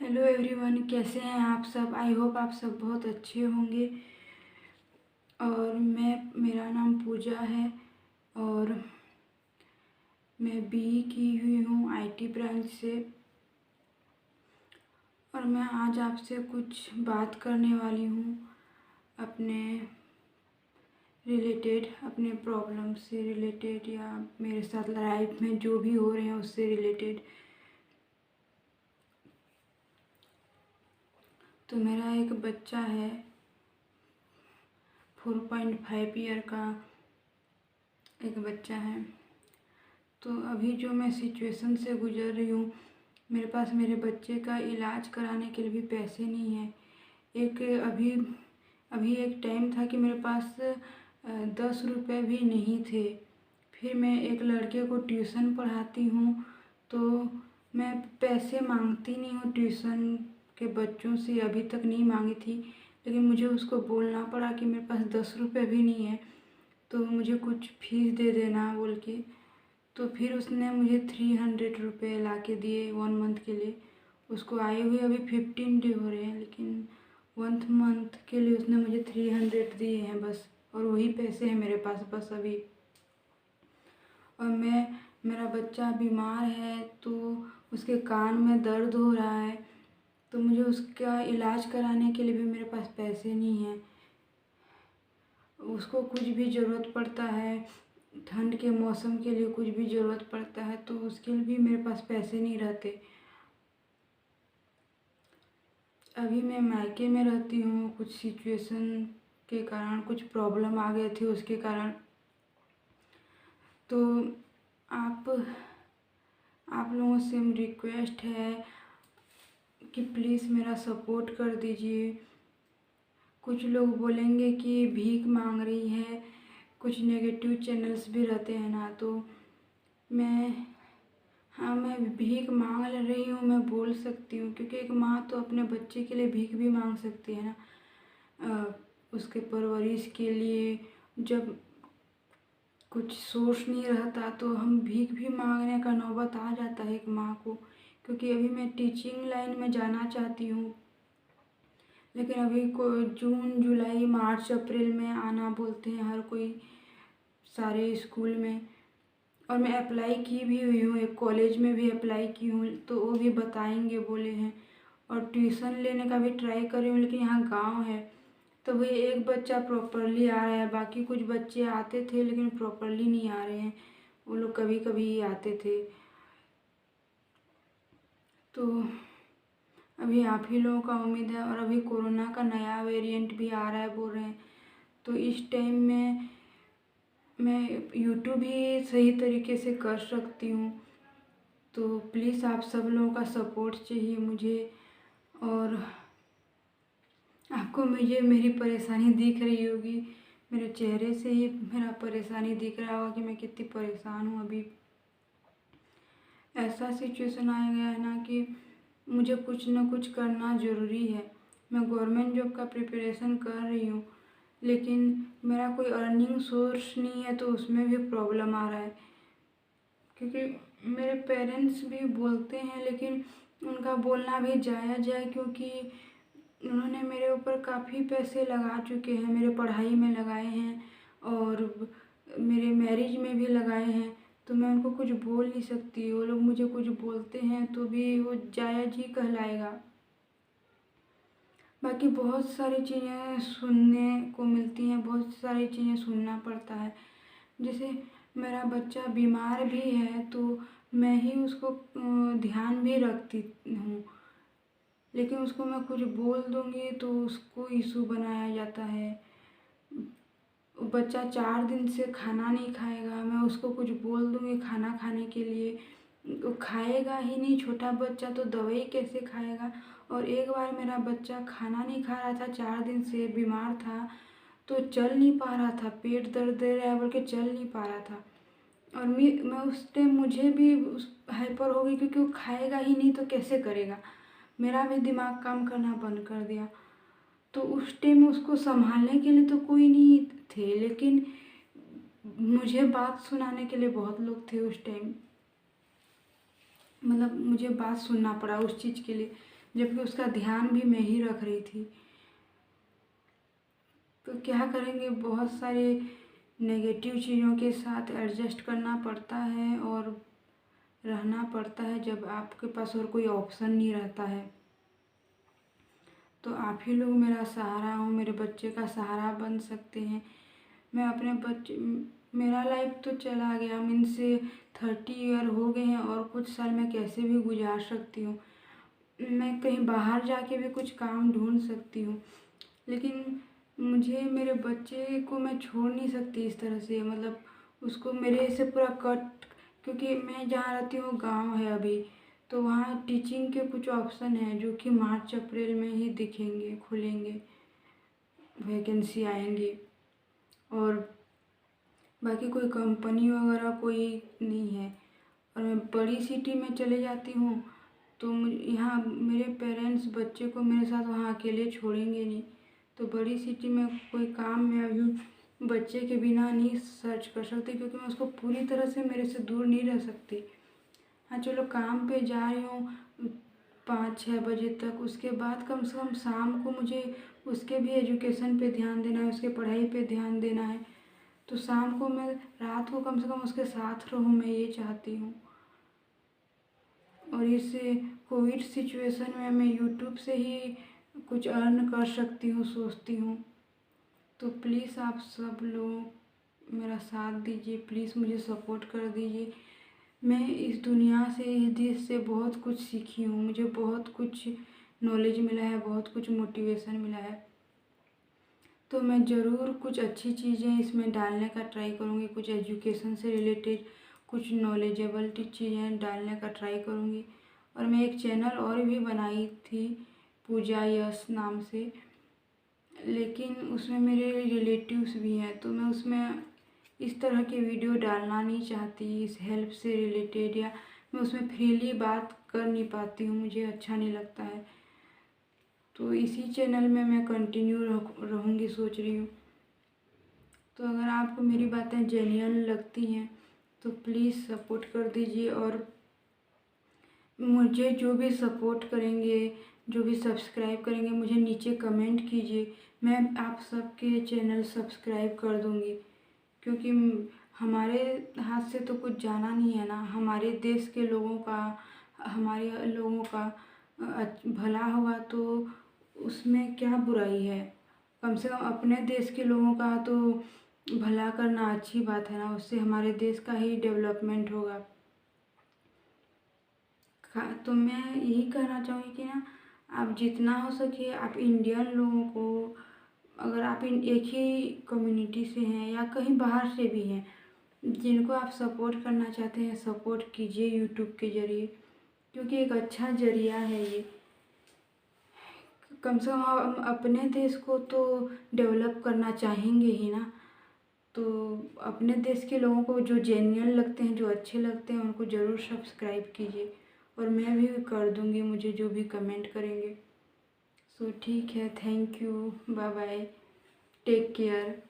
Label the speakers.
Speaker 1: Hello everyone, कैसे हैं आप सब। आई होप आप सब बहुत अच्छे होंगे। और मेरा नाम पूजा है और मैं बीई की हुई हूँ आईटी ब्रांच से। और मैं आज आपसे कुछ बात करने वाली हूँ अपने रिलेटेड, अपने प्रॉब्लम से रिलेटेड या मेरे साथ लाइफ में जो भी हो रहे हैं उससे रिलेटेड। तो मेरा एक बच्चा है 4.5 ईयर का एक बच्चा है। तो अभी जो मैं सिचुएशन से गुज़र रही हूँ, मेरे पास मेरे बच्चे का इलाज कराने के लिए भी पैसे नहीं है। एक अभी अभी एक टाइम था कि मेरे पास 10 रुपये भी नहीं थे। फिर मैं एक लड़के को ट्यूशन पढ़ाती हूँ, तो मैं पैसे मांगती नहीं हूँ ट्यूशन के बच्चों से, अभी तक नहीं मांगी थी। लेकिन मुझे उसको बोलना पड़ा कि मेरे पास 10 रुपये भी नहीं है, तो मुझे कुछ फीस दे देना बोल के। तो फिर उसने मुझे 300 रुपये ला के दिए 1 मंथ के लिए। उसको आए हुए अभी 15 डे हो रहे हैं, लेकिन 1 मंथ के लिए उसने मुझे 300 दिए हैं बस। और वही पैसे हैं मेरे पास बस अभी। और मेरा बच्चा बीमार है, तो उसके कान में दर्द हो रहा है, तो मुझे उसका इलाज कराने के लिए भी मेरे पास पैसे नहीं हैं। उसको कुछ भी ज़रूरत पड़ता है, ठंड के मौसम के लिए कुछ भी ज़रूरत पड़ता है, तो उसके लिए भी मेरे पास पैसे नहीं रहते। अभी मैं मायके में रहती हूँ, कुछ सिचुएशन के कारण कुछ प्रॉब्लम आ गए थे उसके कारण। तो आप लोगों से रिक्वेस्ट है कि प्लीज़ मेरा सपोर्ट कर दीजिए। कुछ लोग बोलेंगे कि भीख मांग रही है, कुछ नेगेटिव चैनल्स भी रहते हैं ना, तो मैं भीख मांग रही हूँ, मैं बोल सकती हूँ, क्योंकि एक माँ तो अपने बच्चे के लिए भीख भी मांग सकती है ना, उसके परवरिश के लिए। जब कुछ सोर्स नहीं रहता तो हम भीख भी मांगने का नौबत आ जाता है एक माँ को। क्योंकि अभी मैं टीचिंग लाइन में जाना चाहती हूँ, लेकिन अभी को जून जुलाई मार्च अप्रैल में आना बोलते हैं हर कोई, सारे स्कूल में। और मैं अप्लाई की भी हुई हूँ, एक कॉलेज में भी अप्लाई की हूँ, तो वो भी बताएंगे बोले हैं। और ट्यूशन लेने का भी ट्राई कर रही हूँ, लेकिन यहाँ गांव है, तो वही एक बच्चा प्रॉपरली आ रहा है, बाकी कुछ बच्चे आते थे लेकिन प्रॉपरली नहीं आ रहे हैं। वो लोग कभी कभी ही आते थे। तो अभी आप ही लोगों का उम्मीद है। और अभी कोरोना का नया वेरिएंट भी आ रहा है बोल रहे हैं, तो इस टाइम में मैं यूट्यूब ही सही तरीके से कर सकती हूँ। तो प्लीज़ आप सब लोगों का सपोर्ट चाहिए मुझे। और आपको मुझे मेरी परेशानी दिख रही होगी, मेरे चेहरे से ही मेरा परेशानी दिख रहा होगा कि मैं कितनी परेशान हूँ। अभी ऐसा सिचुएशन आ गया है ना कि मुझे कुछ ना कुछ करना ज़रूरी है। मैं गवर्नमेंट जॉब का प्रिपरेशन कर रही हूँ, लेकिन मेरा कोई अर्निंग सोर्स नहीं है, तो उसमें भी प्रॉब्लम आ रहा है। क्योंकि मेरे पेरेंट्स भी बोलते हैं, लेकिन उनका बोलना भी जायज़ है, क्योंकि उन्होंने मेरे ऊपर काफ़ी पैसे लगा चुके हैं, मेरे पढ़ाई में लगाए हैं और मेरे मैरिज में भी लगाए हैं। तो मैं उनको कुछ बोल नहीं सकती। वो लोग मुझे कुछ बोलते हैं तो भी वो जायज़ ही कहलाएगा। बाकी बहुत सारी चीज़ें सुनने को मिलती हैं, बहुत सारी चीज़ें सुनना पड़ता है। जैसे मेरा बच्चा बीमार भी है, तो मैं ही उसको ध्यान भी रखती हूँ, लेकिन उसको मैं कुछ बोल दूँगी तो उसको इशू बनाया जाता है। बच्चा 4 दिन से खाना नहीं खाएगा, मैं उसको कुछ बोल दूँगी खाना खाने के लिए, वो खाएगा ही नहीं। छोटा बच्चा तो दवाई कैसे खाएगा। और एक बार मेरा बच्चा खाना नहीं खा रहा था, 4 दिन से बीमार था, तो चल नहीं पा रहा था, पेट दर्द दे रहा है बोल के चल नहीं पा रहा था। और मैं उस टाइम मुझे भी उस हाइपर हो गई, क्योंकि वो खाएगा ही नहीं तो कैसे करेगा। मेरा भी दिमाग काम करना बंद कर दिया। तो उस टाइम उसको संभालने के लिए तो कोई नहीं थे, लेकिन मुझे बात सुनाने के लिए बहुत लोग थे उस टाइम। मतलब मुझे बात सुनना पड़ा उस चीज़ के लिए। जबकि उसका ध्यान भी मैं ही रख रही थी। तो क्या करेंगे, बहुत सारे नेगेटिव चीज़ों के साथ एडजस्ट करना पड़ता है और रहना पड़ता है जब आपके पास और कोई ऑप्शन नहीं रहता है। तो आप ही लोग मेरा सहारा हो, मेरे बच्चे का सहारा बन सकते हैं। मैं अपने बच्चे, मेरा लाइफ तो चला गया, मीन्स 30 ईयर हो गए हैं और कुछ साल मैं कैसे भी गुजार सकती हूँ। मैं कहीं बाहर जाके भी कुछ काम ढूंढ सकती हूँ, लेकिन मुझे मेरे बच्चे को मैं छोड़ नहीं सकती इस तरह से, मतलब उसको मेरे से पूरा कट, क्योंकि मैं जहाँ रहती हूँ गांव है अभी, तो वहाँ टीचिंग के कुछ ऑप्शन है जो कि मार्च अप्रैल में ही दिखेंगे, खुलेंगे, वैकेंसी आएंगी, और बाकी कोई कंपनी वगैरह कोई नहीं है। और मैं बड़ी सिटी में चले जाती हूँ तो यहाँ मेरे पेरेंट्स बच्चे को मेरे साथ वहाँ अकेले छोड़ेंगे नहीं। तो बड़ी सिटी में कोई काम मैं अभी बच्चे के बिना नहीं सर्च कर सकती, क्योंकि मैं उसको पूरी तरह से मेरे से दूर नहीं रह सकती। हाँ चलो, काम पे जा रही हूँ 5-6 बजे तक, उसके बाद कम से कम शाम को मुझे उसके भी एजुकेशन पे ध्यान देना है, उसके पढ़ाई पे ध्यान देना है। तो शाम को मैं, रात को कम से कम उसके साथ रहूँ, मैं ये चाहती हूँ। और इस कोविड सिचुएशन में मैं यूट्यूब से ही कुछ अर्न कर सकती हूँ, सोचती हूँ। तो प्लीज़ आप सब लोग मेरा साथ दीजिए, प्लीज़ मुझे सपोर्ट कर दीजिए। मैं इस दुनिया से, इस देश से बहुत कुछ सीखी हूँ, मुझे बहुत कुछ नॉलेज मिला है, बहुत कुछ मोटिवेशन मिला है। तो मैं ज़रूर कुछ अच्छी चीज़ें इसमें डालने का ट्राई करूँगी, कुछ एजुकेशन से रिलेटेड कुछ नॉलेजेबल चीज़ें डालने का ट्राई करूँगी। और मैं एक चैनल और भी बनाई थी, पूजा यश नाम से, लेकिन उसमें मेरे रिलेटिव्स भी हैं, तो मैं उसमें इस तरह के वीडियो डालना नहीं चाहती, इस हेल्प से रिलेटेड, या मैं उसमें फ्रीली बात कर नहीं पाती हूँ, मुझे अच्छा नहीं लगता है। तो इसी चैनल में मैं कंटिन्यू रहूँगी, सोच रही हूँ। तो अगर आपको मेरी बातें जेन्युइन लगती हैं तो प्लीज़ सपोर्ट कर दीजिए, और मुझे जो भी सपोर्ट करेंगे, जो भी सब्सक्राइब करेंगे, मुझे नीचे कमेंट कीजिए, मैं आप सबके चैनल सब्सक्राइब कर दूँगी। क्योंकि हमारे हाथ से तो कुछ जाना नहीं है ना, हमारे देश के लोगों का, हमारे लोगों का भला होगा तो उसमें क्या बुराई है। कम से कम अपने देश के लोगों का तो भला करना अच्छी बात है ना, उससे हमारे देश का ही डेवलपमेंट होगा। तो मैं यही कहना चाहूँगी कि ना, आप जितना हो सके आप इंडियन लोगों को, अगर आप एक ही कम्युनिटी से हैं या कहीं बाहर से भी हैं, जिनको आप सपोर्ट करना चाहते हैं, सपोर्ट कीजिए यूट्यूब के ज़रिए, क्योंकि एक अच्छा ज़रिया है ये। कम से कम हम अपने देश को तो डेवलप करना चाहेंगे ही ना। तो अपने देश के लोगों को जो जेन्युइन लगते हैं, जो अच्छे लगते हैं, उनको ज़रूर सब्सक्राइब कीजिए, और मैं भी कर दूँगी मुझे जो भी कमेंट करेंगे। सो ठीक है, thank you, bye bye, take care.